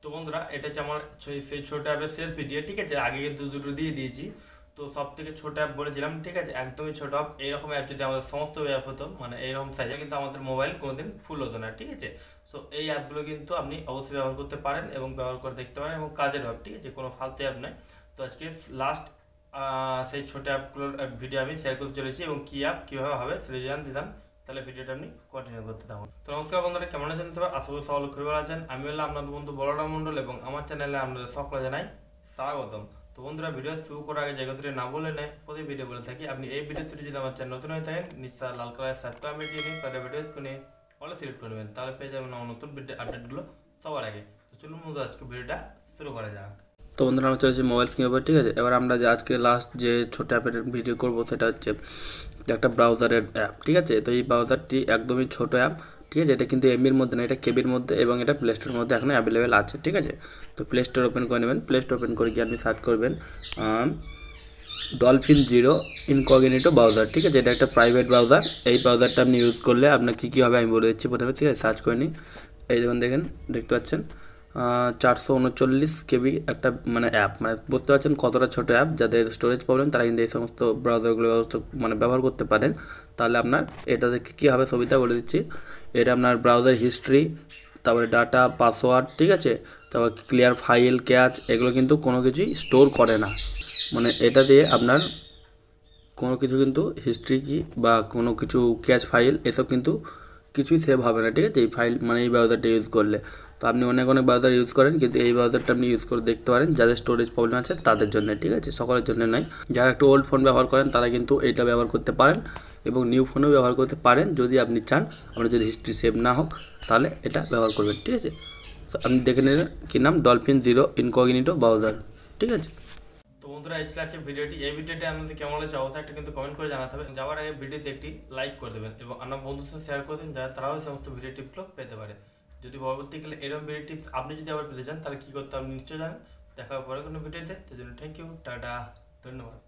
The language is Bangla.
তো বন্ধুরা এটা হচ্ছে আমার সেই ছোট অ্যাপের শেষ ভিডিও, ঠিক আছে। আগে কিন্তু দুটো দিয়ে দিয়েছি। তো সব থেকে ছোট অ্যাপ বলেছিলাম, ঠিক আছে, একদমই ছোট অ্যাপ। এইরকম অ্যাপ যদি আমাদের সমস্ত অ্যাপ হতো, মানে এইরকম সাইজে, কিন্তু আমাদের মোবাইল কোনোদিন ফুল হতো না, ঠিক আছে। সো এই অ্যাপগুলো কিন্তু আপনি অবশ্যই ব্যবহার করতে পারেন এবং ব্যবহার করে দেখতে পারেন, এবং কাজের অ্যাপ, ঠিক আছে, কোনো ফালতু অ্যাপ নয়। তো আজকে লাস্ট সেই ছোট অ্যাপগুলোর ভিডিও আমি শেয়ার করতে চলেছি, এবং কী অ্যাপ কীভাবে হবে সেটা জানান দিতাম। তাহলে ভিডিওটা আপনি কন্টিনিউ করতে থাকুন। তো নমস্কার বন্ধুরা, কেমন আছেন? তবে আশা করি সকলে খুবই ভালো আছেন। আমি হলাম আপনাদের বন্ধু বলরাম মণ্ডল, এবং আমার চ্যানেলে আপনাদের সকলে জানাই স্বাগতম। তো বন্ধুরা, ভিডিও শুরু করার আগে জায়গা ধরে না বলে নেয়, প্রতি ভিডিও বলে থাকি, আপনি এই ভিডিওতে যদি আমার চ্যানেল নতুন হয়ে থাকেন, নিশ্চয় লাল কালার সাবস্ক্রাইব দিয়ে নিন, তাহলে ভিডিও করে অলে সিলেক্ট করে নেবেন, তাহলে পেয়ে যাবেন আমার নতুন ভিডিও আপডেটগুলো সবার আগে। তো চলুন বন্ধু, আজকে ভিডিওটা শুরু করা যাক। তো বন্ধুরা, আমরা চলেছি মোবাইল স্ক্রিনের উপর, ঠিক আছে। এবার আমরা যে আজকে লাস্ট যে ছোট অ্যাপের ভিডিও করবো সেটা হচ্ছে একটা ব্রাউজারের অ্যাপ, ঠিক আছে। তো এই ব্রাউজারটি একদমই ছোট অ্যাপ, ঠিক আছে। এটা কিন্তু এমবির মধ্যে না, এটা কেবির মধ্যে, এবং এটা প্লে স্টোরের মধ্যে এখন অ্যাভেলেবেল আছে, ঠিক আছে। তো প্লে স্টোর ওপেন করে নেবেন। প্লে স্টোর ওপেন করে গিয়ে আপনি সার্চ করবেন ডলফিন জিরো ইনকগনিটো ব্রাউজার, ঠিক আছে। এটা একটা প্রাইভেট ব্রাউজার। এই ব্রাউজারটা আপনি ইউজ করলে আপনার কী কী হবে আমি বলে দিচ্ছি প্রথমে, ঠিক আছে। সার্চ করে নিই। এই যেমন দেখতে পাচ্ছেন 439 কেবি একটা মানে অ্যাপ, মানে বুঝতে পারছেন কতটা ছোটো অ্যাপ। যাদের স্টোরেজ প্রবলেম তারা কিন্তু এই সমস্ত ব্রাউজারগুলো ব্যবহার করতে পারেন। তাহলে আপনার এটা দেখে কী হবে সুবিধা বলে দিচ্ছি। এটা আপনার ব্রাউজার হিস্ট্রি, তারপরে ডাটা, পাসওয়ার্ড, ঠিক আছে, তারপর ক্লিয়ার ফাইল, ক্যাচ, এগুলো কিন্তু কোনো কিছুই স্টোর করে না। মানে এটা দিয়ে আপনার কোনো কিছু কিন্তু হিস্ট্রি কি বা কোনো কিছু ক্যাচ ফাইল এসব কিন্তু কিছুই সেভ হবে না, ঠিক আছে, এই ফাইল মানে এই ব্রাউজারটা ইউজ করলে। তো আপনি অনেক ব্রাউজার ইউজ করেন, কিন্তু এই ব্রাউজারটা আপনি ইউজ করে দেখতে পারেন। যাদের স্টোরেজ প্রবলেম আছে তাদের জন্য, ঠিক আছে, সকলের জন্য নয়। যারা একটু ওল্ড ফোন ব্যবহার করেন তারা কিন্তু এটা ব্যবহার করতে পারেন, এবং নিউ ফোনেও ব্যবহার করতে পারেন যদি আপনি চান। আপনার যদি হিস্ট্রি সেভ না হোক তাহলে এটা ব্যবহার করবেন, ঠিক আছে। তো আপনি দেখে নেবেন কী নাম, ডলফিন জিরো ইনকগনিটো ব্রাউজার, ঠিক আছে। তো বন্ধুরা, এই ছিল আজকে ভিডিওটি। এই ভিডিওটি আপনাদের কেমন লাগছে অবশ্যই একটা কিন্তু কমেন্ট করে জানাতে হবে। যাওয়ার আগে ভিডিওতে একটি লাইক করে দেবেন, এবং আপনার বন্ধুদের সাথে শেয়ার করে দেবেন, যাতে তারাও এই সমস্ত ভিডিও টিপগুলো পেতে পারে। যদি পরবর্তীকালে এরকম ভিডিও টিপস আপনি যদি আবার পেতে চান, তাহলে কী করতে আপনি নিশ্চয়ই জানেন। দেখা হবে পরে কোনো ভিডিওতে। সেই জন্য থ্যাংক ইউ, টাটা, ধন্যবাদ।